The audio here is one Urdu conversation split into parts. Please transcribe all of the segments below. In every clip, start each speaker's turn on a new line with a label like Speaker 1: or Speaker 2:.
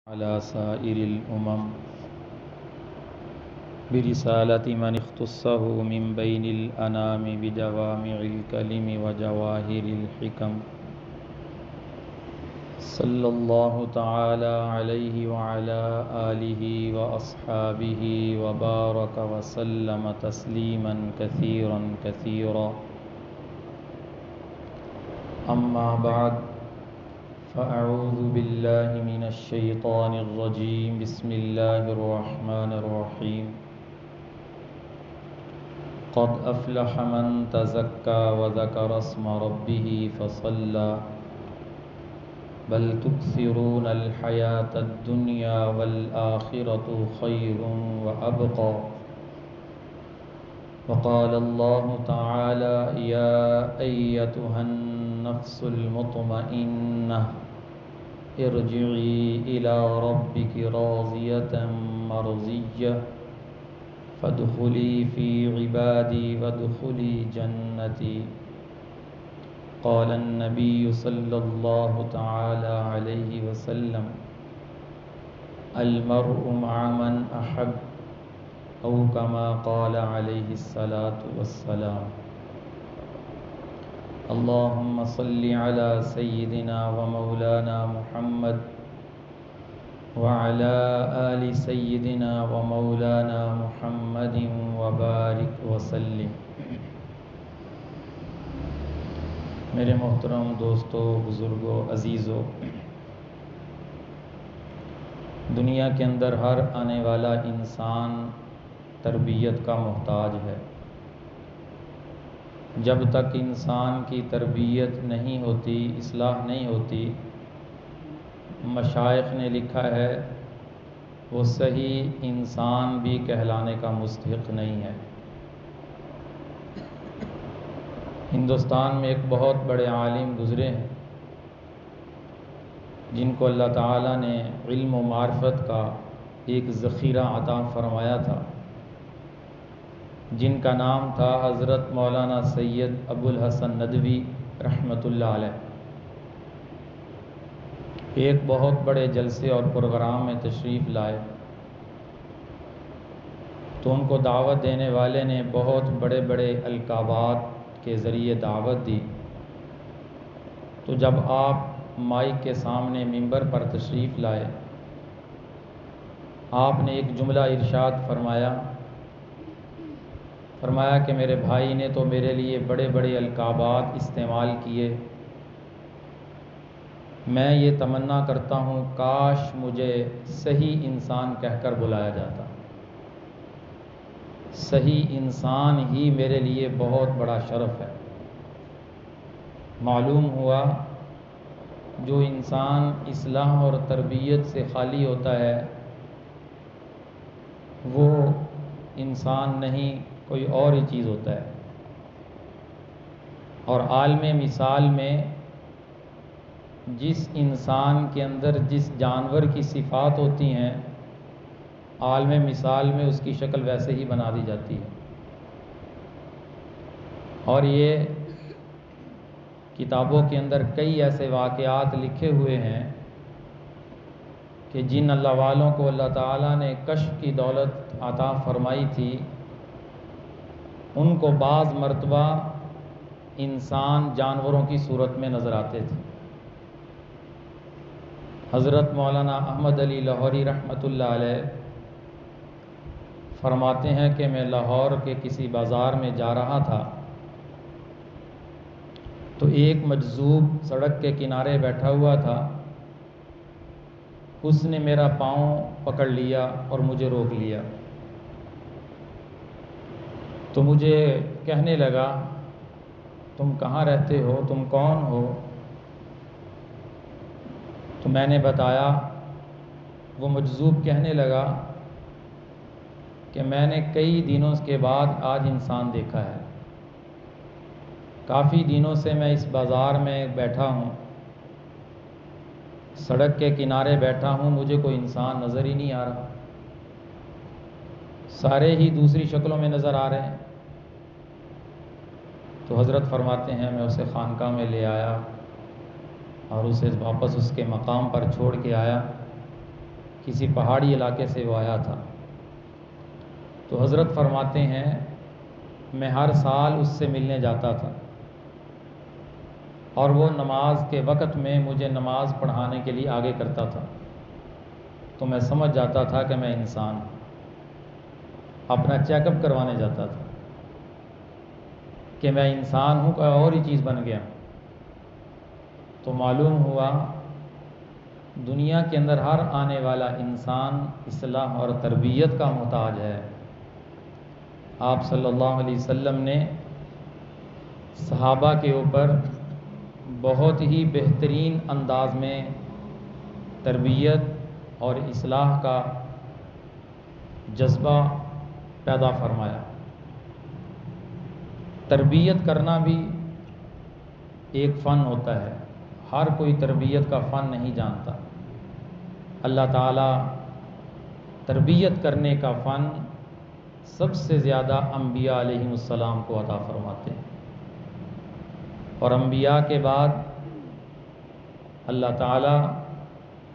Speaker 1: على سائر الأمم برسالة من اختصه من بين الأنام بجوامع الكلم وجواهر الحكم صلى الله تعالى عليه وعلى آله وأصحابه وبارك وسلم تسليما كثيرا كثيرا. أما بعد، فأعوذ بالله من الشيطان الرجيم. بسم الله الرحمن الرحيم. قد أفلح من تزكى وذكر اسم ربه فصلى بل تؤثرون الحياة الدنيا والآخرة خير وأبقى. وقال الله تعالى: يا أيتها النفس المطمئنة ارجعي إلى ربك راضية مرضية فادخلي في عبادي وادخلي جنتي. قال النبي صلى الله تعالى عليه وسلم: المرء مع من أحب، أو كما قال عليه الصلاة والسلام. اللهم صل على سيدنا ومولانا محمد وعلى آل سيدنا ومولانا محمد وبارك وسلم. میرے محترم دوستو، بزرگوں، عزیزوں، دنیا کے اندر ہر آنے والا انسان تربیت کا محتاج ہے. جب تک انسان کی تربیت نہیں ہوتی، اصلاح نہیں ہوتی، مشائخ نے لکھا ہے وہ صحیح انسان بھی کہلانے کا مستحق نہیں ہے. ہندوستان میں ایک بہت بڑے عالم گزرے ہیں جن کو اللہ تعالیٰ نے علم و معرفت کا ایک ذخیرہ عطا فرمایا تھا، جن کا نام تھا حضرت مولانا سید ابو الحسن ندوی رحمۃ اللہ علیہ. ایک بہت بڑے جلسے اور پروگرام میں تشریف لائے تو ان کو دعوت دینے والے نے بہت بڑے بڑے القابات کے ذریعے دعوت دی. تو جب آپ مائک کے سامنے منبر پر تشریف لائے، آپ نے ایک جملہ ارشاد فرمایا کہ میرے بھائی نے تو میرے لیے بڑے بڑے القابات استعمال کیے، میں یہ تمنا کرتا ہوں کاش مجھے صحیح انسان کہہ کر بلایا جاتا. صحیح انسان ہی میرے لیے بہت بڑا شرف ہے. معلوم ہوا جو انسان اصلاح اور تربیت سے خالی ہوتا ہے وہ انسان نہیں، کوئی اور ہی چیز ہوتا ہے. اور عالم مثال میں جس انسان کے اندر جس جانور کی صفات ہوتی ہیں، عالم مثال میں اس کی شکل ویسے ہی بنا دی جاتی ہے. اور یہ کتابوں کے اندر کئی ایسے واقعات لکھے ہوئے ہیں کہ جن اللہ والوں کو اللہ تعالیٰ نے کشف کی دولت عطا فرمائی تھی، ان کو بعض مرتبہ انسان جانوروں کی صورت میں نظر آتے تھے. حضرت مولانا احمد علی لاہوری رحمۃ اللہ علیہ فرماتے ہیں کہ میں لاہور کے کسی بازار میں جا رہا تھا تو ایک مجذوب سڑک کے کنارے بیٹھا ہوا تھا. اس نے میرا پاؤں پکڑ لیا اور مجھے روک لیا. تو مجھے کہنے لگا تم کہاں رہتے ہو، تم کون ہو؟ تو میں نے بتایا. وہ مجذوب کہنے لگا کہ میں نے کئی دنوں کے بعد آج انسان دیکھا ہے. کافی دنوں سے میں اس بازار میں بیٹھا ہوں، سڑک کے کنارے بیٹھا ہوں، مجھے کوئی انسان نظر ہی نہیں آ رہا، سارے ہی دوسری شکلوں میں نظر آ رہے ہیں. تو حضرت فرماتے ہیں میں اسے خانقاہ میں لے آیا اور اسے واپس اس کے مقام پر چھوڑ کے آیا. کسی پہاڑی علاقے سے وہ آیا تھا، تو حضرت فرماتے ہیں میں ہر سال اس سے ملنے جاتا تھا، اور وہ نماز کے وقت میں مجھے نماز پڑھانے کے لیے آگے کرتا تھا، تو میں سمجھ جاتا تھا کہ میں انسان ہوں۔ اپنا چیک اپ کروانے جاتا تھا کہ میں انسان ہوں، کوئی اور ہی چیز بن گیا۔ تو معلوم ہوا دنیا کے اندر ہر آنے والا انسان اصلاح اور تربیت کا محتاج ہے۔ آپ صلی اللہ علیہ وسلم نے صحابہ کے اوپر بہت ہی بہترین انداز میں تربیت اور اصلاح کا جذبہ پیدا فرمایا۔ تربیت کرنا بھی ایک فن ہوتا ہے، ہر کوئی تربیت کا فن نہیں جانتا۔ اللہ تعالیٰ تربیت کرنے کا فن سب سے زیادہ انبیاء علیہم السلام کو عطا فرماتے ہیں، اور انبیاء کے بعد اللہ تعالیٰ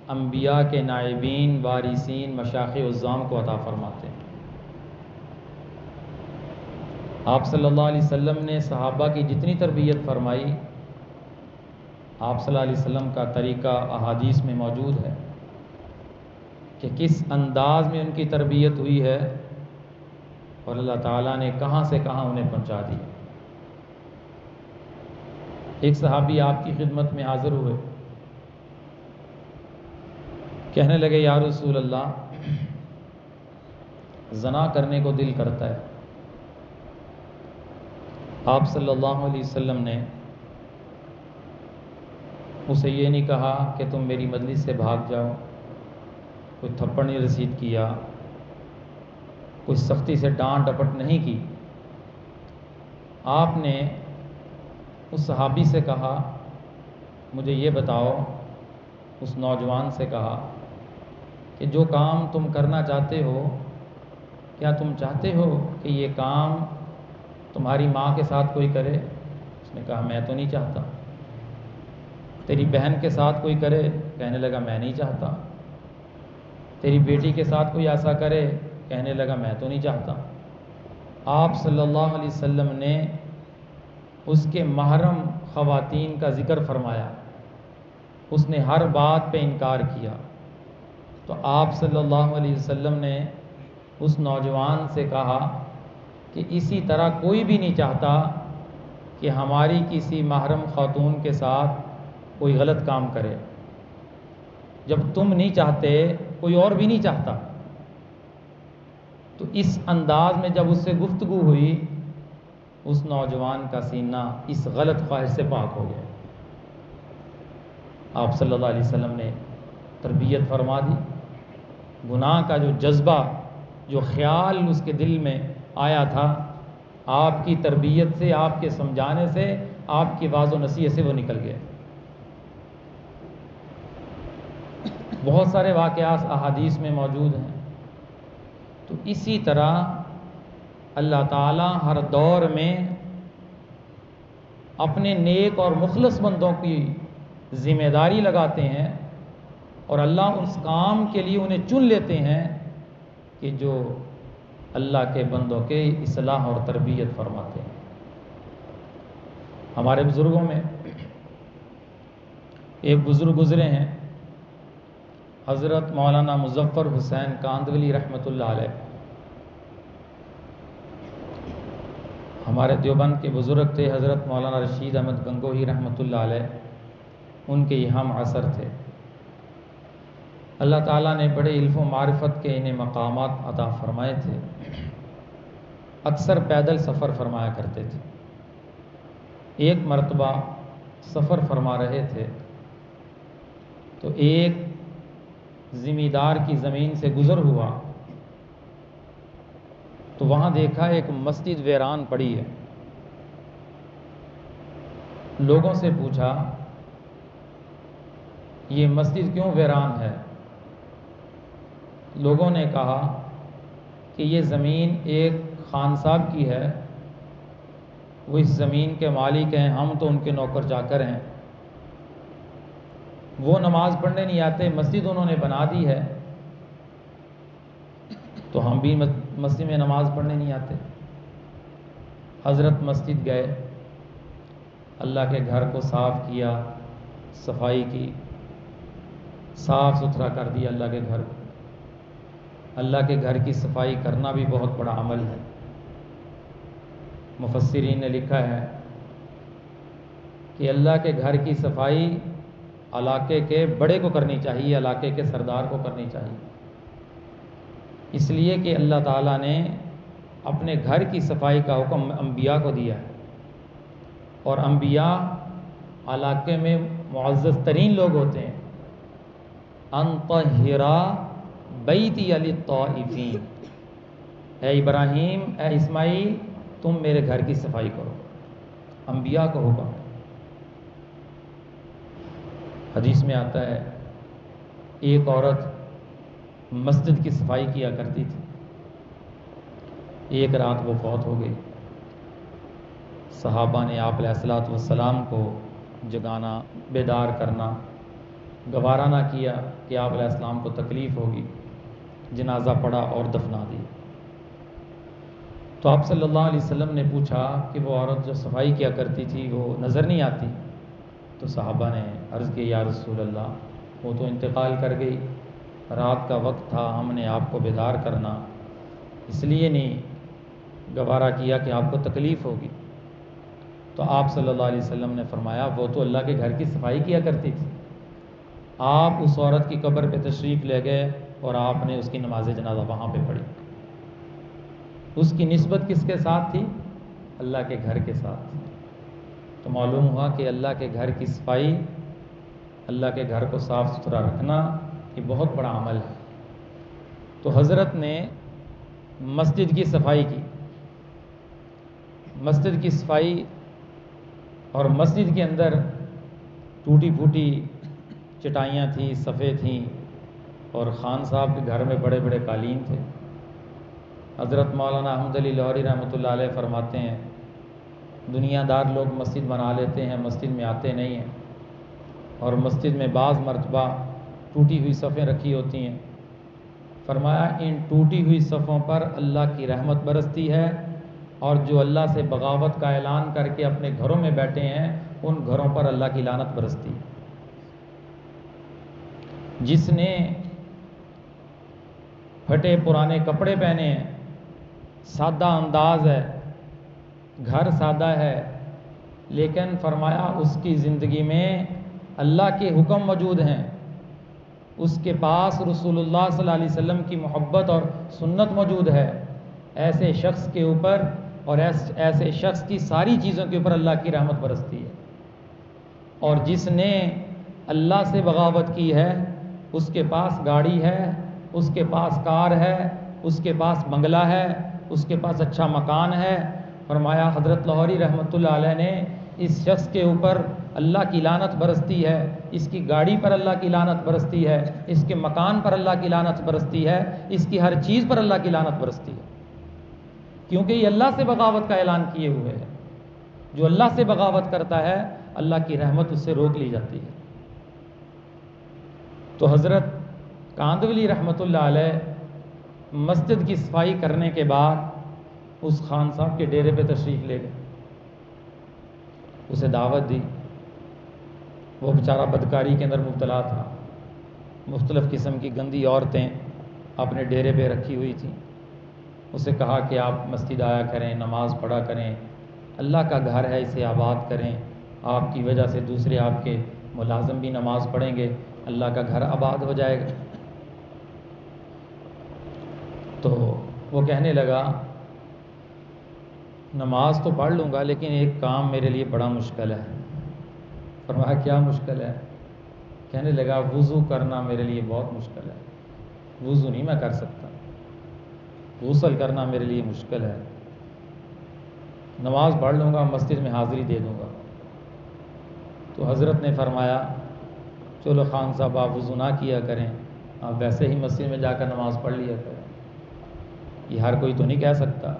Speaker 1: انبیاء کے نائبین، وارثین، مشائخ عظام کو عطا فرماتے ہیں۔ آپ صلی اللہ علیہ وسلم نے صحابہ کی جتنی تربیت فرمائی، آپ صلی اللہ علیہ وسلم کا طریقہ احادیث میں موجود ہے کہ کس انداز میں ان کی تربیت ہوئی ہے، اور اللہ تعالیٰ نے کہاں سے کہاں انہیں پہنچا دی۔ ایک صحابی آپ کی خدمت میں حاضر ہوئے، کہنے لگے یا رسول اللہ، زنا کرنے کو دل کرتا ہے۔ آپ صلی اللہ علیہ وسلم نے اسے یہ نہیں کہا کہ تم میری مجلس سے بھاگ جاؤ، کوئی تھپڑ نہیں رسید کیا، کوئی سختی سے ڈانٹ ڈپٹ نہیں کی۔ آپ نے اس صحابی سے کہا مجھے یہ بتاؤ، اس نوجوان سے کہا کہ جو کام تم کرنا چاہتے ہو، کیا تم چاہتے ہو کہ یہ کام تمہاری ماں کے ساتھ کوئی کرے؟ اس نے کہا میں تو نہیں چاہتا۔ تیری بہن کے ساتھ کوئی کرے؟ کہنے لگا میں نہیں چاہتا۔ تیری بیٹی کے ساتھ کوئی ایسا کرے؟ کہنے لگا میں تو نہیں چاہتا۔ آپ صلی اللہ علیہ وسلم نے اس کے محرم خواتین کا ذکر فرمایا، اس نے ہر بات پہ انکار کیا، تو آپ صلی اللہ علیہ وسلم نے اس نوجوان سے کہا کہ اسی طرح کوئی بھی نہیں چاہتا کہ ہماری کسی محرم خاتون کے ساتھ کوئی غلط کام کرے۔ جب تم نہیں چاہتے، کوئی اور بھی نہیں چاہتا۔ تو اس انداز میں جب اس سے گفتگو ہوئی، اس نوجوان کا سینہ اس غلط خواہش سے پاک ہو گیا۔ آپ صلی اللہ علیہ وسلم نے تربیت فرما دی۔ گناہ کا جو جذبہ، جو خیال اس کے دل میں آیا تھا، آپ کی تربیت سے، آپ کے سمجھانے سے، آپ کی واعظ و نصیحت سے وہ نکل گئے۔ بہت سارے واقعات احادیث میں موجود ہیں۔ تو اسی طرح اللہ تعالیٰ ہر دور میں اپنے نیک اور مخلص بندوں کی ذمہ داری لگاتے ہیں، اور اللہ اس کام کے لیے انہیں چن لیتے ہیں کہ جو اللہ کے بندوں کے اصلاح اور تربیت فرماتے ہیں۔ ہمارے بزرگوں میں ایک بزرگ گزرے ہیں، حضرت مولانا مظفر حسین کاندولی رحمۃ اللہ علیہ۔ ہمارے دیوبند کے بزرگ تھے حضرت مولانا رشید احمد گنگوہی رحمۃ اللہ علیہ، ان کے یہ ہم عصر تھے۔ اللہ تعالیٰ نے بڑے علم و معرفت کے انہیں مقامات عطا فرمائے تھے۔ اکثر پیدل سفر فرمایا کرتے تھے۔ ایک مرتبہ سفر فرما رہے تھے تو ایک زمیندار کی زمین سے گزر ہوا، تو وہاں دیکھا ایک مسجد ویران پڑی ہے۔ لوگوں سے پوچھا یہ مسجد کیوں ویران ہے؟ لوگوں نے کہا کہ یہ زمین ایک خان صاحب کی ہے، وہ اس زمین کے مالک ہیں، ہم تو ان کے نوکر چاکر ہیں۔ وہ نماز پڑھنے نہیں آتے، مسجد انہوں نے بنا دی ہے، تو ہم بھی مسجد میں نماز پڑھنے نہیں آتے۔ حضرت مسجد گئے، اللہ کے گھر کو صاف کیا، صفائی کی، صاف ستھرا کر دیا اللہ کے گھر کو۔ اللہ کے گھر کی صفائی کرنا بھی بہت بڑا عمل ہے۔ مفسرین نے لکھا ہے کہ اللہ کے گھر کی صفائی علاقے کے بڑے کو کرنی چاہیے، علاقے کے سردار کو کرنی چاہیے، اس لیے کہ اللہ تعالیٰ نے اپنے گھر کی صفائی کا حکم انبیاء کو دیا ہے، اور انبیاء علاقے میں معزز ترین لوگ ہوتے ہیں۔ ان طہرا بیتی للطائفین، اے ابراہیم، اے اسماعیل، تم میرے گھر کی صفائی کرو، انبیاء کو حکم ہے۔ حدیث میں آتا ہے ایک عورت مسجد کی صفائی کیا کرتی تھی، ایک رات وہ فوت ہو گئی۔ صحابہ نے آپ علیہ الصلوۃ والسلام کو جگانا، بیدار کرنا گوارا نہ کیا کہ آپ علیہ السلام کو تکلیف ہوگی، جنازہ پڑھا اور دفنا دی۔ تو آپ صلی اللہ علیہ وسلم نے پوچھا کہ وہ عورت جو صفائی کیا کرتی تھی وہ نظر نہیں آتی؟ تو صحابہ نے عرض کی یا رسول اللہ وہ تو انتقال کر گئی، رات کا وقت تھا، ہم نے آپ کو بیدار کرنا اس لیے نہیں گوارا کیا کہ آپ کو تکلیف ہوگی۔ تو آپ صلی اللہ علیہ وسلم نے فرمایا وہ تو اللہ کے گھر کی صفائی کیا کرتی تھی۔ آپ اس عورت کی قبر پہ تشریف لے گئے اور آپ نے اس کی نماز جنازہ وہاں پہ پڑھی۔ اس کی نسبت کس کے ساتھ تھی؟ اللہ کے گھر کے ساتھ۔ تو معلوم ہوا کہ اللہ کے گھر کی صفائی، اللہ کے گھر کو صاف ستھرا رکھنا یہ بہت بڑا عمل ہے۔ تو حضرت نے مسجد کی صفائی کی، مسجد کی صفائی، اور مسجد کے اندر ٹوٹی پھوٹی چٹائیاں تھیں، صفے تھیں، اور خان صاحب کے گھر میں بڑے بڑے قالین تھے۔ حضرت مولانا احمد علی لاہوری رحمۃ اللہ علیہ فرماتے ہیں دنیا دار لوگ مسجد بنا لیتے ہیں، مسجد میں آتے نہیں ہیں، اور مسجد میں بعض مرتبہ ٹوٹی ہوئی صفیں رکھی ہوتی ہیں۔ فرمایا ان ٹوٹی ہوئی صفوں پر اللہ کی رحمت برستی ہے، اور جو اللہ سے بغاوت کا اعلان کر کے اپنے گھروں میں بیٹھے ہیں ان گھروں پر اللہ کی لعنت برستی ہے۔ جس نے پھٹے پرانے کپڑے پہنے ہیں، سادہ انداز ہے، گھر سادہ ہے، لیکن فرمایا اس کی زندگی میں اللہ کے حکم موجود ہیں، اس کے پاس رسول اللہ صلی اللہ علیہ وسلم کی محبت اور سنت موجود ہے، ایسے شخص کے اوپر اور ایسے شخص کی ساری چیزوں کے اوپر اللہ کی رحمت برستی ہے۔ اور جس نے اللہ سے بغاوت کی ہے اس کے پاس گاڑی ہے، اس کے پاس کار ہے، اس کے پاس بنگلہ ہے، اس کے پاس اچھا مکان ہے۔ فرمایا حضرت لاہوری رحمۃ اللہ علیہ نے اس شخص کے اوپر اللہ کی لعنت برستی ہے، اس کی گاڑی پر اللہ کی لعنت برستی ہے، اس کے مکان پر اللہ کی لعنت برستی ہے، اس کی ہر چیز پر اللہ کی لعنت برستی ہے، کیونکہ یہ اللہ سے بغاوت کا اعلان کیے ہوئے ہے۔ جو اللہ سے بغاوت کرتا ہے اللہ کی رحمت اس سے روک لی جاتی ہے۔ تو حضرت کاندولی رحمۃ اللہ علیہ مسجد کی صفائی کرنے کے بعد اس خان صاحب کے ڈیرے پہ تشریف لے گئے، اسے دعوت دی۔ وہ بیچارہ بدکاری کے اندر مبتلا تھا، مختلف قسم کی گندی عورتیں اپنے ڈیرے پہ رکھی ہوئی تھیں۔ اسے کہا کہ آپ مسجد آیا کریں، نماز پڑھا کریں، اللہ کا گھر ہے اسے آباد کریں، آپ کی وجہ سے دوسرے آپ کے ملازم بھی نماز پڑھیں گے، اللہ کا گھر آباد ہو جائے گا۔ تو وہ کہنے لگا نماز تو پڑھ لوں گا لیکن ایک کام میرے لیے بڑا مشکل ہے۔ فرمایا کیا مشکل ہے؟ کہنے لگا وضو کرنا میرے لیے بہت مشکل ہے، وضو نہیں میں کر سکتا، غسل کرنا میرے لیے مشکل ہے، نماز پڑھ لوں گا، مسجد میں حاضری دے دوں گا۔ تو حضرت نے فرمایا چلو خان صاحب آپ وضو نہ کیا کریں، آپ ویسے ہی مسجد میں جا کر نماز پڑھ لیا کریں۔ یہ ہر کوئی تو نہیں کہہ سکتا،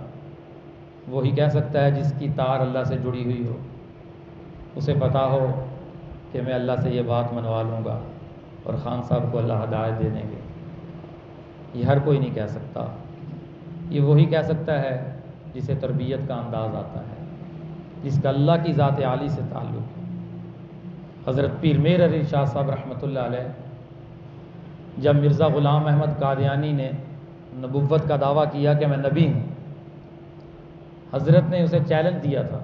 Speaker 1: وہی کہہ سکتا ہے جس کی تار اللہ سے جڑی ہوئی ہو، اسے پتا ہو کہ میں اللہ سے یہ بات منوا لوں گا اور خان صاحب کو اللہ ہدایت دے دیں گے۔ یہ ہر کوئی نہیں کہہ سکتا۔ یہ وہی کہہ سکتا ہے جسے تربیت کا انداز آتا ہے، جس کا اللہ کی ذات عالی سے تعلق ہے۔ حضرت پیر میر علی شاہ صاحب رحمۃ اللہ علیہ جب مرزا غلام احمد قادیانی نے نبوت کا دعویٰ کیا کہ میں نبی ہوں، حضرت نے اسے چیلنج دیا تھا،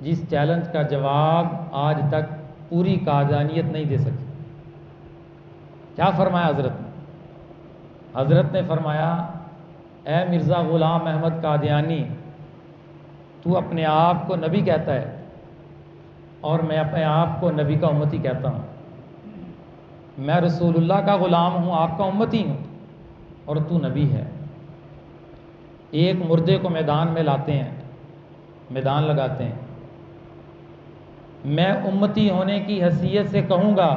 Speaker 1: جس چیلنج کا جواب آج تک پوری قادیانیت نہیں دے سکی۔ کیا فرمایا حضرت نے؟ حضرت نے فرمایا، اے مرزا غلام احمد قادیانی، تو اپنے آپ کو نبی کہتا ہے اور میں اپنے آپ کو نبی کا امتی کہتا ہوں۔ میں رسول اللہ کا غلام ہوں، آپ کا امتی ہوں، اور تو نبی ہے۔ ایک مردے کو میدان میں لاتے ہیں، میدان لگاتے ہیں، میں امتی ہونے کی حیثیت سے کہوں گا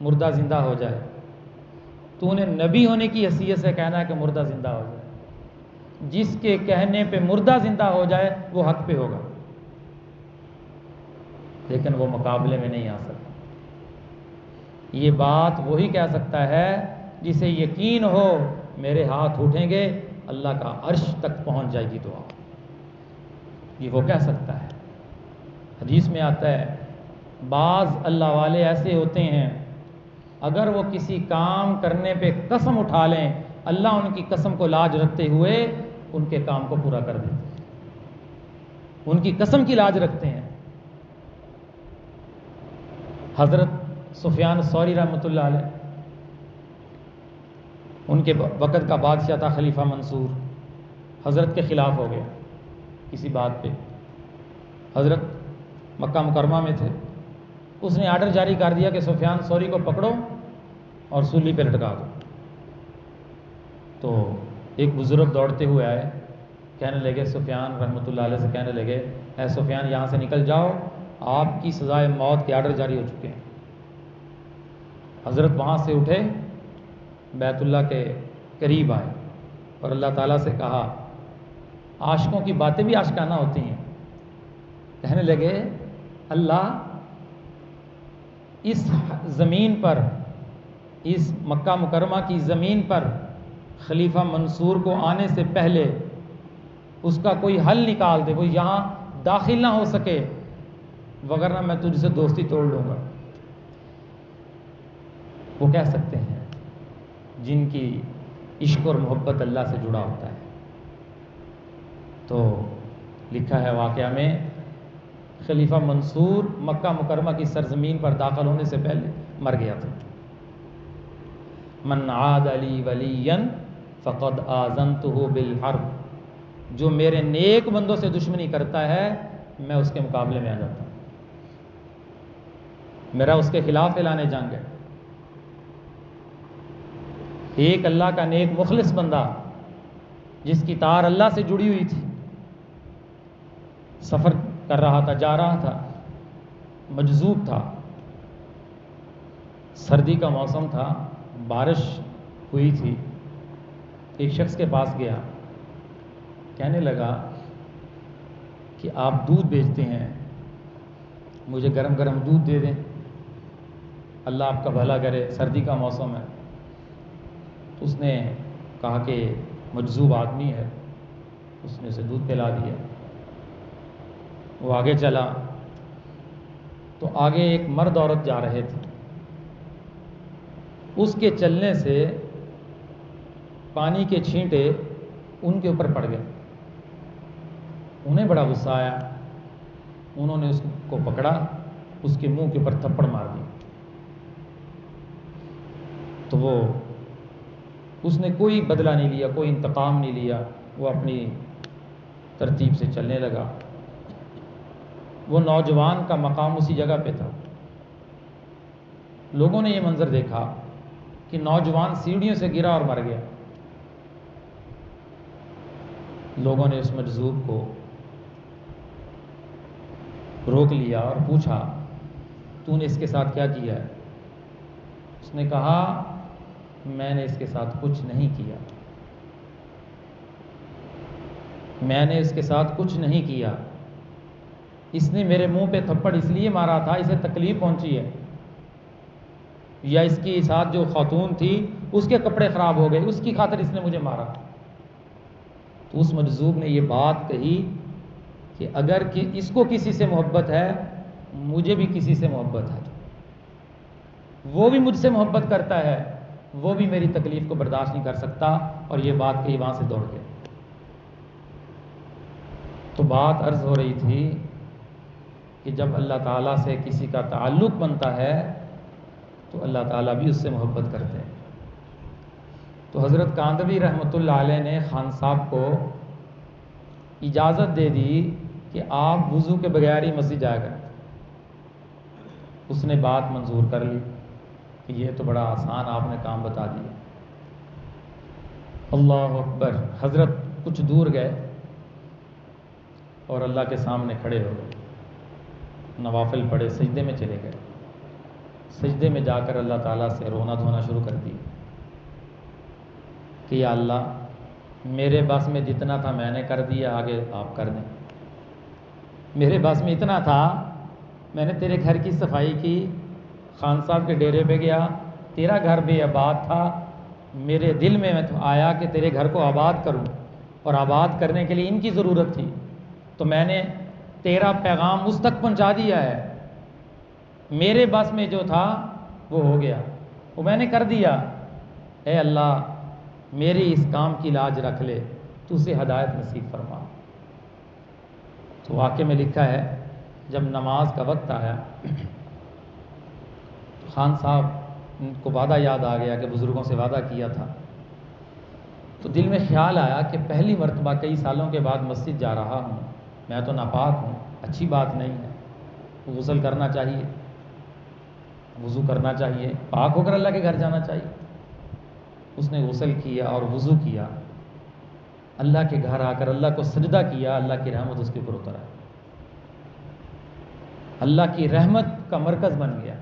Speaker 1: مردہ زندہ ہو جائے، تو نے نبی ہونے کی حیثیت سے کہنا ہے کہ مردہ زندہ ہو جائے۔ جس کے کہنے پہ مردہ زندہ ہو جائے وہ حق پہ ہوگا، لیکن وہ مقابلے میں نہیں آ سکتا۔ یہ بات وہی کہہ سکتا ہے جسے یقین ہو میرے ہاتھ اٹھیں گے اللہ کا عرش تک پہنچ جائے گی دعا، یہ وہ کہہ سکتا ہے۔ حدیث میں آتا ہے بعض اللہ والے ایسے ہوتے ہیں اگر وہ کسی کام کرنے پہ قسم اٹھا لیں، اللہ ان کی قسم کو لاج رکھتے ہوئے ان کے کام کو پورا کر دیتے ہیں، ان کی قسم کی لاج رکھتے ہیں۔ حضرت سفیان ثوری رحمۃ اللہ علیہ، ان کے وقت کا بادشاہ تھا خلیفہ منصور، حضرت کے خلاف ہو گیا کسی بات پہ۔ حضرت مکہ مکرمہ میں تھے، اس نے آرڈر جاری کر دیا کہ سفیان ثوری کو پکڑو اور سولی پہ لٹکا دو۔ تو ایک بزرگ دوڑتے ہوئے آئے، کہنے لگے سفیان رحمۃ اللہ علیہ سے کہنے لگے، اے سفیان یہاں سے نکل جاؤ، آپ کی سزائے موت کے آرڈر جاری ہو چکے ہیں۔ حضرت وہاں سے اٹھے، بیت اللہ کے قریب آئے اور اللہ تعالیٰ سے کہا، عاشقوں کی باتیں بھی عاشقانہ ہوتی ہیں، کہنے لگے اللہ اس زمین پر، اس مکہ مکرمہ کی زمین پر خلیفہ منصور کو آنے سے پہلے اس کا کوئی حل نکال دے، وہ یہاں داخل نہ ہو سکے، وگرنہ میں تجھ سے دوستی توڑ لوں گا۔ وہ کہہ سکتے ہیں جن کی عشق اور محبت اللہ سے جڑا ہوتا ہے۔ تو لکھا ہے واقعہ میں خلیفہ منصور مکہ مکرمہ کی سرزمین پر داخل ہونے سے پہلے مر گیا تھا۔ من عاد لی ولیا فقد آذنتہ بالحرب، جو میرے نیک بندوں سے دشمنی کرتا ہے میں اس کے مقابلے میں آ جاتا ہوں، میرا اس کے خلاف اعلان جنگ ہے۔ ایک اللہ کا نیک مخلص بندہ جس کی تار اللہ سے جڑی ہوئی تھی، سفر کر رہا تھا، جا رہا تھا، مجذوب تھا، سردی کا موسم تھا، بارش ہوئی تھی، ایک شخص کے پاس گیا، کہنے لگا کہ آپ دودھ بیچتے ہیں، مجھے گرم گرم دودھ دے دیں، اللہ آپ کا بھلا کرے، سردی کا موسم ہے۔ تو اس نے کہا کہ مجذوب آدمی ہے، اس نے اسے دودھ پلا دیا۔ وہ آگے چلا تو آگے ایک مرد عورت جا رہے تھے، اس کے چلنے سے پانی کے چھینٹے ان کے اوپر پڑ گئے، انہیں بڑا غصہ آیا، انہوں نے اس کو پکڑا، اس کے منہ کے اوپر تھپڑ مار دی۔ تو وہ اس نے کوئی بدلہ نہیں لیا، کوئی انتقام نہیں لیا، وہ اپنی ترتیب سے چلنے لگا۔ وہ نوجوان کا مقام اسی جگہ پہ تھا۔ لوگوں نے یہ منظر دیکھا کہ نوجوان سیڑھیوں سے گرا اور مر گیا۔ لوگوں نے اس مجذوب کو روک لیا اور پوچھا، تو نے اس کے ساتھ کیا کیا ہے؟ اس نے کہا، میں نے اس کے ساتھ کچھ نہیں کیا، میں نے اس کے ساتھ کچھ نہیں کیا، اس نے میرے منہ پہ تھپڑ اس لیے مارا تھا، اسے تکلیف پہنچی ہے، یا اس کی ساتھ جو خاتون تھی اس کے کپڑے خراب ہو گئے، اس کی خاطر اس نے مجھے مارا۔ تو اس مجذوب نے یہ بات کہی کہ اگر کہ اس کو کسی سے محبت ہے مجھے بھی کسی سے محبت ہے، وہ بھی مجھ سے محبت کرتا ہے، وہ بھی میری تکلیف کو برداشت نہیں کر سکتا، اور یہ بات کہی وہاں سے دوڑ گئے۔ تو بات عرض ہو رہی تھی کہ جب اللہ تعالیٰ سے کسی کا تعلق بنتا ہے تو اللہ تعالیٰ بھی اس سے محبت کرتے ہیں۔ تو حضرت کاندھوی رحمۃ اللہ علیہ نے خان صاحب کو اجازت دے دی کہ آپ وضو کے بغیر ہی مسجد جایا کریں۔ اس نے بات منظور کر لی کہ یہ تو بڑا آسان آپ نے کام بتا دیا۔ اللہ اکبر، حضرت کچھ دور گئے اور اللہ کے سامنے کھڑے ہو گئے، نوافل پڑھے، سجدے میں چلے گئے۔ سجدے میں جا کر اللہ تعالیٰ سے رونا دھونا شروع کر دی کہ یا اللہ میرے بس میں جتنا تھا میں نے کر دیا، آگے آپ کر دیں۔ میرے بس میں اتنا تھا، میں نے تیرے گھر کی صفائی کی، خان صاحب کے ڈیرے پہ گیا، تیرا گھر بے آباد تھا، میرے دل میں آیا کہ تیرے گھر کو آباد کروں، اور آباد کرنے کے لیے ان کی ضرورت تھی، تو میں نے تیرا پیغام اس تک پہنچا دیا ہے۔ میرے بس میں جو تھا وہ ہو گیا، وہ میں نے کر دیا۔ اے اللہ میری اس کام کی لاج رکھ لے، تو اسے ہدایت نصیب فرما۔ تو واقعے میں لکھا ہے جب نماز کا وقت آیا تو خان صاحب کو وعدہ یاد آ گیا کہ بزرگوں سے وعدہ کیا تھا، تو دل میں خیال آیا کہ پہلی مرتبہ کئی سالوں کے بعد مسجد جا رہا ہوں، میں تو ناپاک ہوں، اچھی بات نہیں ہے، غسل کرنا چاہیے، وضو کرنا چاہیے، پاک ہو کر اللہ کے گھر جانا چاہیے۔ اس نے غسل کیا اور وضو کیا، اللہ کے گھر آ کر اللہ کو سجدہ کیا، اللہ کی رحمت اس کے اوپر اتر آئی، اللہ کی رحمت کا مرکز بن گیا۔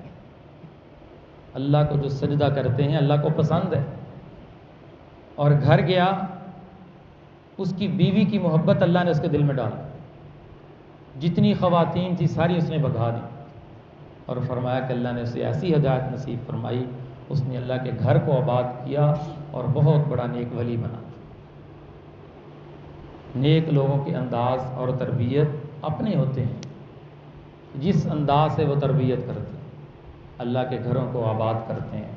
Speaker 1: اللہ کو جو سجدہ کرتے ہیں اللہ کو پسند ہے، اور گھر گیا، اس کی بیوی کی محبت اللہ نے اس کے دل میں ڈالا، جتنی خواتین تھی ساری اس نے بھگا دی، اور فرمایا کہ اللہ نے اسے ایسی ہدایت نصیب فرمائی، اس نے اللہ کے گھر کو آباد کیا اور بہت بڑا نیک ولی بنا۔ نیک لوگوں کے انداز اور تربیت اپنے ہوتے ہیں، جس انداز سے وہ تربیت کرتے ہیں اللہ کے گھروں کو آباد کرتے ہیں۔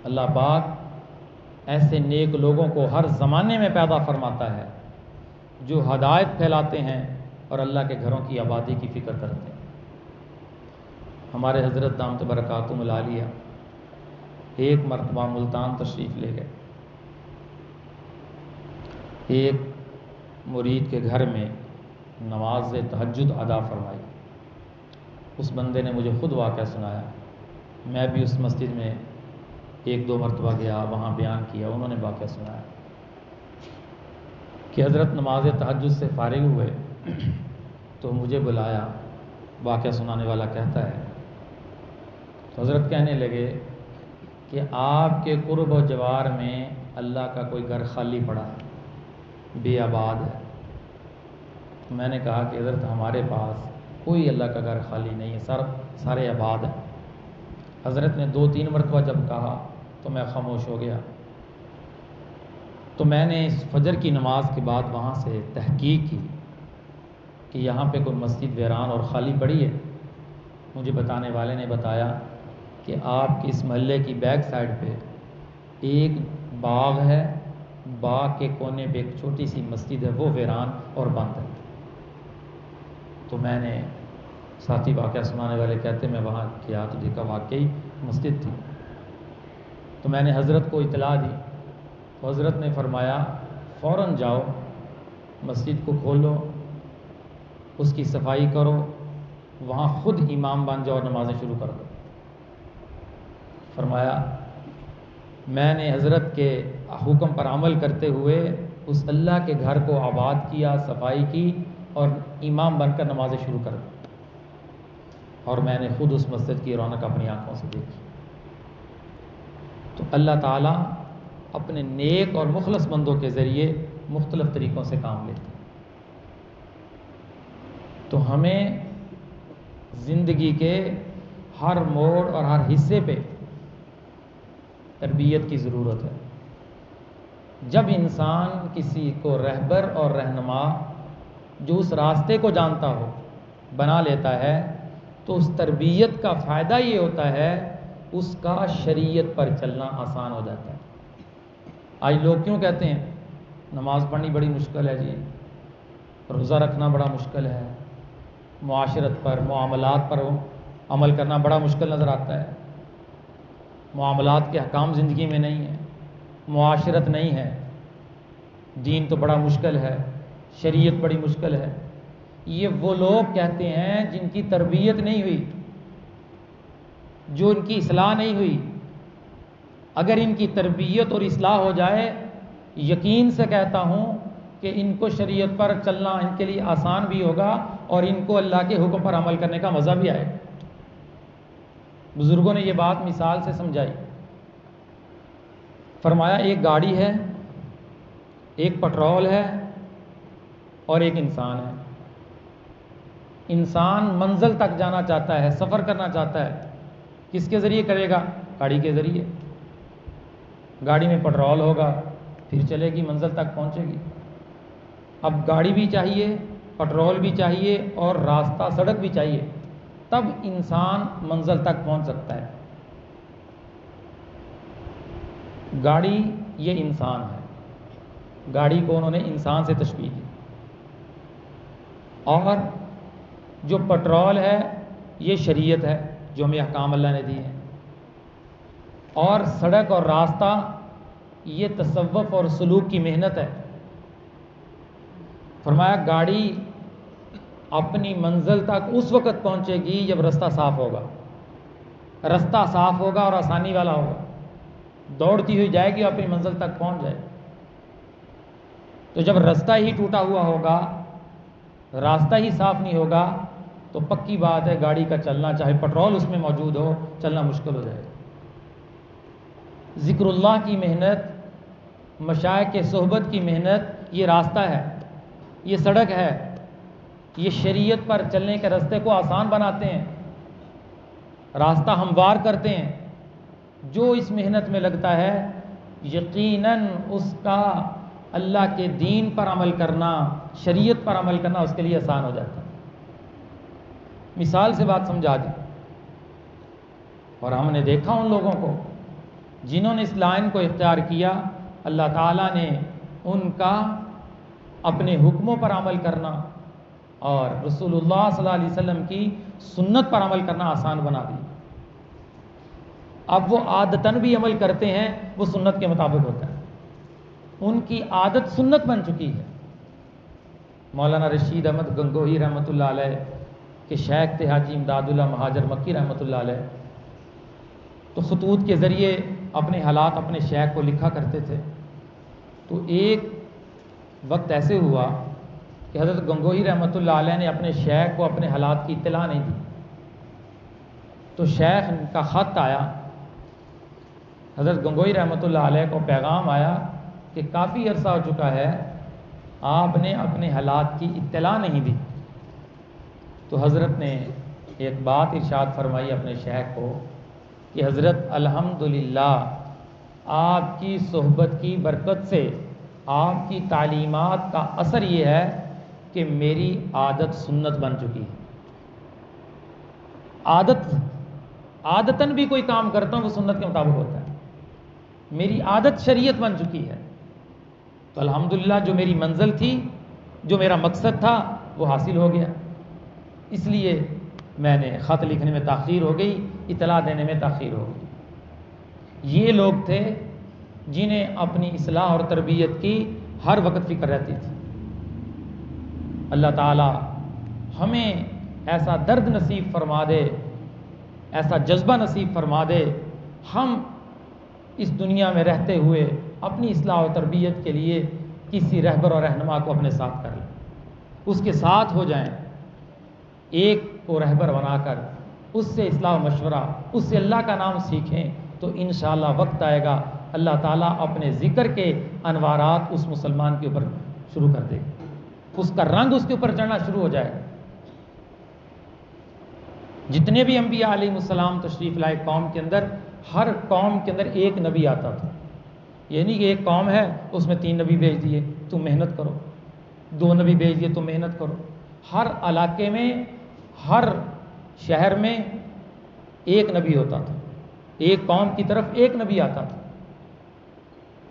Speaker 1: اللہ پاک ایسے نیک لوگوں کو ہر زمانے میں پیدا فرماتا ہے جو ہدایت پھیلاتے ہیں اور اللہ کے گھروں کی آبادی کی فکر کرتے ہیں۔ ہمارے حضرت دامت برکاتہم العالیہ ایک مرتبہ ملتان تشریف لے گئے، ایک مرید کے گھر میں نماز تہجد ادا فرمائی۔ اس بندے نے مجھے خود واقعہ سنایا، میں بھی اس مسجد میں ایک دو مرتبہ گیا، وہاں بیان کیا، انہوں نے واقعہ سنایا کہ حضرت نماز تہجد سے فارغ ہوئے تو مجھے بلایا، واقعہ سنانے والا کہتا ہے، تو حضرت کہنے لگے کہ آپ کے قرب و جوار میں اللہ کا کوئی گھر خالی پڑا ہے، بے آباد ہے۔ میں نے کہا کہ حضرت ہمارے پاس کوئی اللہ کا گھر خالی نہیں ہے، سارے آباد ہیں۔ حضرت نے 2-3 مرتبہ جب کہا تو میں خاموش ہو گیا۔ تو میں نے اس فجر کی نماز کے بعد وہاں سے تحقیق کی کہ یہاں پہ کوئی مسجد ویران اور خالی پڑی ہے۔ مجھے بتانے والے نے بتایا کہ آپ کے اس محلے کی بیک سائڈ پہ ایک باغ ہے، باغ کے کونے پہ ایک چھوٹی سی مسجد ہے، وہ ویران اور بند ہے۔ تو میں نے، ساتھی واقعہ سنانے والے کہتے میں وہاں گیا تو دیکھا واقعی مسجد تھی۔ تو میں نے حضرت کو اطلاع دی، تو حضرت نے فرمایا فوراً جاؤ، مسجد کو کھولو، اس کی صفائی کرو، وہاں خود امام بن جاؤ اور نمازیں شروع کر دو۔ فرمایا میں نے حضرت کے حکم پر عمل کرتے ہوئے اس اللہ کے گھر کو آباد کیا، صفائی کی اور امام بن کر نمازیں شروع کر دی، اور میں نے خود اس مسجد کی رونق اپنی آنکھوں سے دیکھی۔ تو اللہ تعالیٰ اپنے نیک اور مخلص بندوں کے ذریعے مختلف طریقوں سے کام لیتے ہیں۔ تو ہمیں زندگی کے ہر موڑ اور ہر حصے پہ تربیت کی ضرورت ہے۔ جب انسان کسی کو رہبر اور رہنما جو اس راستے کو جانتا ہو بنا لیتا ہے تو اس تربیت کا فائدہ یہ ہوتا ہے اس کا شریعت پر چلنا آسان ہو جاتا ہے۔ آج لوگ کیوں کہتے ہیں نماز پڑھنی بڑی مشکل ہے جی، روزہ رکھنا بڑا مشکل ہے، معاشرت پر معاملات پر عمل کرنا بڑا مشکل نظر آتا ہے، معاملات کے احکام زندگی میں نہیں ہیں، معاشرت نہیں ہے، دین تو بڑا مشکل ہے، شریعت بڑی مشکل ہے۔ یہ وہ لوگ کہتے ہیں جن کی تربیت نہیں ہوئی، جو ان کی اصلاح نہیں ہوئی۔ اگر ان کی تربیت اور اصلاح ہو جائے، یقین سے کہتا ہوں کہ ان کو شریعت پر چلنا ان کے لیے آسان بھی ہوگا اور ان کو اللہ کے حکم پر عمل کرنے کا مزہ بھی آئے۔ بزرگوں نے یہ بات مثال سے سمجھائی، فرمایا ایک گاڑی ہے، ایک پٹرول ہے اور ایک انسان ہے۔ انسان منزل تک جانا چاہتا ہے، سفر کرنا چاہتا ہے، کس کے ذریعے کرے گا؟ گاڑی کے ذریعے۔ گاڑی میں پٹرول ہوگا پھر چلے گی، منزل تک پہنچے گی۔ اب گاڑی بھی چاہیے، پٹرول بھی چاہیے اور راستہ سڑک بھی چاہیے، تب انسان منزل تک پہنچ سکتا ہے۔ گاڑی یہ انسان ہے، گاڑی کو انہوں نے انسان سے تشبیہ دی، اور جو پٹرول ہے یہ شریعت ہے جو ہمیں احکام اللہ نے دی ہیں، اور سڑک اور راستہ یہ تصوف اور سلوک کی محنت ہے۔ فرمایا گاڑی اپنی منزل تک اس وقت پہنچے گی جب رستہ صاف ہوگا، رستہ صاف ہوگا اور آسانی والا ہوگا، دوڑتی ہوئی جائے گی اور اپنی منزل تک پہنچ جائے۔ تو جب رستہ ہی ٹوٹا ہوا ہوگا، راستہ ہی صاف نہیں ہوگا، تو پکی بات ہے گاڑی کا چلنا، چاہے پٹرول اس میں موجود ہو، چلنا مشکل ہو جائے گا۔ ذکر اللہ کی محنت، مشائخ کے صحبت کی محنت، یہ راستہ ہے، یہ سڑک ہے، یہ شریعت پر چلنے کے راستے کو آسان بناتے ہیں، راستہ ہموار کرتے ہیں۔ جو اس محنت میں لگتا ہے یقیناً اس کا اللہ کے دین پر عمل کرنا، شریعت پر عمل کرنا اس کے لیے آسان ہو جاتا ہے۔ مثال سے بات سمجھا دی، اور ہم نے دیکھا ان لوگوں کو جنہوں نے اس لائن کو اختیار کیا، اللہ تعالیٰ نے ان کا اپنے حکموں پر عمل کرنا اور رسول اللہ صلی اللہ علیہ وسلم کی سنت پر عمل کرنا آسان بنا دی۔ اب وہ عادتاً بھی عمل کرتے ہیں، وہ سنت کے مطابق ہوتا ہے، ان کی عادت سنت بن چکی ہے۔ مولانا رشید احمد گنگوہی رحمۃ اللہ علیہ کے شیخ تھے حاجی امداد اللہ مہاجر مکی رحمۃ اللہ علیہ، تو خطوط کے ذریعے اپنے حالات اپنے شیخ کو لکھا کرتے تھے۔ تو ایک وقت ایسے ہوا کہ حضرت گنگوہی رحمۃ اللہ علیہ نے اپنے شیخ کو اپنے حالات کی اطلاع نہیں دی، تو شیخ کا خط آیا، حضرت گنگوہی رحمۃ اللہ علیہ کو پیغام آیا کہ کافی عرصہ ہو چکا ہے آپ نے اپنے حالات کی اطلاع نہیں دی۔ تو حضرت نے ایک بات ارشاد فرمائی اپنے شیخ کو کہ حضرت الحمدللہ آپ کی صحبت کی برکت سے، آپ کی تعلیمات کا اثر یہ ہے کہ میری عادت سنت بن چکی ہے۔ عادتاً بھی کوئی کام کرتا ہوں وہ سنت کے مطابق ہوتا ہے، میری عادت شریعت بن چکی ہے۔ تو الحمدللہ جو میری منزل تھی، جو میرا مقصد تھا، وہ حاصل ہو گیا۔ اس لیے میں نے خط لکھنے میں تاخیر ہو گئی، اطلاع دینے میں تاخیر ہو گئی۔ یہ لوگ تھے جنہیں اپنی اصلاح اور تربیت کی ہر وقت فکر رہتی تھی۔ اللہ تعالی ہمیں ایسا درد نصیب فرما دے، ایسا جذبہ نصیب فرما دے، ہم اس دنیا میں رہتے ہوئے اپنی اصلاح و تربیت کے لیے کسی رہبر اور رہنما کو اپنے ساتھ کر لیں، اس کے ساتھ ہو جائیں، ایک کو رہبر بنا کر اس سے اصلاح و مشورہ، اس سے اللہ کا نام سیکھیں، تو انشاءاللہ وقت آئے گا اللہ تعالیٰ اپنے ذکر کے انوارات اس مسلمان کے اوپر شروع کر دے گا، اس کا رنگ اس کے اوپر چڑھنا شروع ہو جائے گا۔ جتنے بھی انبیاء علیہ السلام تشریف لائے قوم کے اندر، ہر قوم کے اندر ایک نبی آتا تھا، یہ نہیں کہ ایک قوم ہے اس میں 3 نبی بھیج دیے تم محنت کرو، 2 نبی بھیج دیے تم محنت کرو۔ ہر علاقے میں، ہر شہر میں ایک نبی ہوتا تھا، ایک قوم کی طرف ایک نبی آتا تھا۔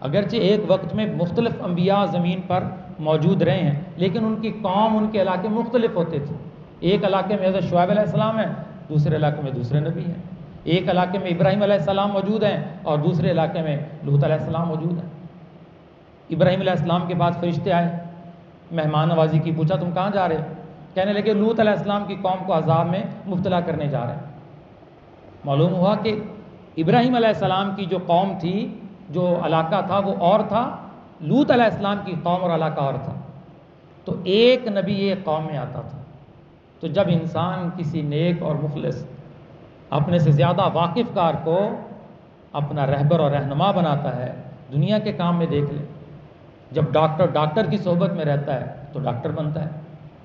Speaker 1: اگرچہ ایک وقت میں مختلف انبیاء زمین پر موجود رہے ہیں، لیکن ان کی قوم، ان کے علاقے مختلف ہوتے تھے۔ ایک علاقے میں حضرت شعیب علیہ السلام ہیں، دوسرے علاقے میں دوسرے نبی ہیں۔ ایک علاقے میں ابراہیم علیہ السلام موجود ہیں اور دوسرے علاقے میں لوط علیہ السلام موجود ہیں۔ ابراہیم علیہ السلام کے پاس فرشتے آئے، مہمان نوازی کی، پوچھا تم کہاں جا رہے ہو؟ کہنے لگے لوط علیہ السلام کی قوم کو عذاب میں مبتلا کرنے جا رہے ہیں۔ معلوم ہوا کہ ابراہیم علیہ السلام کی جو قوم تھی، جو علاقہ تھا وہ اور تھا، لوط علیہ السلام کی قوم اور علاقہ اور تھا۔ تو ایک نبی ایک قوم میں آتا تھا۔ تو جب انسان کسی نیک اور مخلص، اپنے سے زیادہ واقف کار کو اپنا رہبر اور رہنما بناتا ہے، دنیا کے کام میں دیکھ لے، جب ڈاکٹر کی صحبت میں رہتا ہے تو ڈاکٹر بنتا ہے،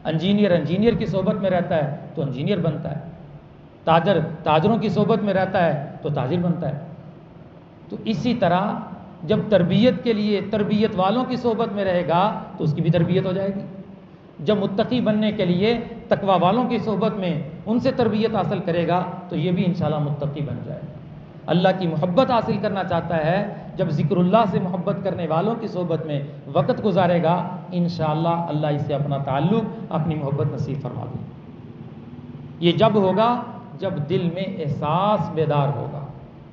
Speaker 1: انجینئر کی صحبت میں رہتا ہے تو انجینئر بنتا ہے، تاجروں کی صحبت میں رہتا ہے تو تاجر بنتا ہے۔ تو اسی طرح جب تربیت کے لیے تربیت والوں کی صحبت میں رہے گا تو اس کی بھی تربیت ہو جائے گی۔ جب متقی بننے کے لیے تقوی والوں کی صحبت میں ان سے تربیت حاصل کرے گا تو یہ بھی انشاءاللہ متقی بن جائے گا۔ اللہ کی محبت حاصل کرنا چاہتا ہے، جب ذکر اللہ سے محبت کرنے والوں کی صحبت میں وقت گزارے گا، انشاءاللہ اللہ اسے اپنا تعلق، اپنی محبت نصیب فرما دے۔ یہ جب ہوگا جب دل میں احساس بیدار ہوگا،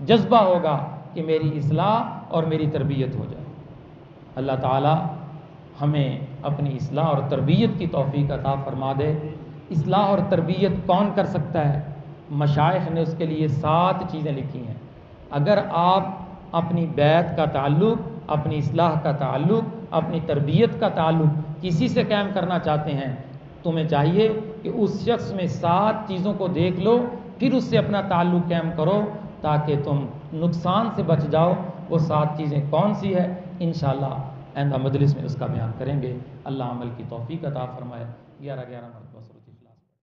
Speaker 1: جذبہ ہوگا کہ میری اصلاح اور میری تربیت ہو جائے۔ اللہ تعالی ہمیں اپنی اصلاح اور تربیت کی توفیق عطا فرما دے۔ اصلاح اور تربیت کون کر سکتا ہے؟ مشائخ نے اس کے لیے 7 چیزیں لکھی ہیں۔ اگر آپ اپنی بیعت کا تعلق، اپنی اصلاح کا تعلق، اپنی تربیت کا تعلق کسی سے قائم کرنا چاہتے ہیں، تمہیں چاہیے کہ اس شخص میں 7 چیزوں کو دیکھ لو، پھر اس سے اپنا تعلق قائم کرو تاکہ تم نقصان سے بچ جاؤ۔ وہ 7 چیزیں کون سی ہے؟ انشاءاللہ آئندہ مجلس میں اس کا بیان کریں گے۔ اللہ عمل کی توفیق عطا فرمائے۔ 11 مرتبہ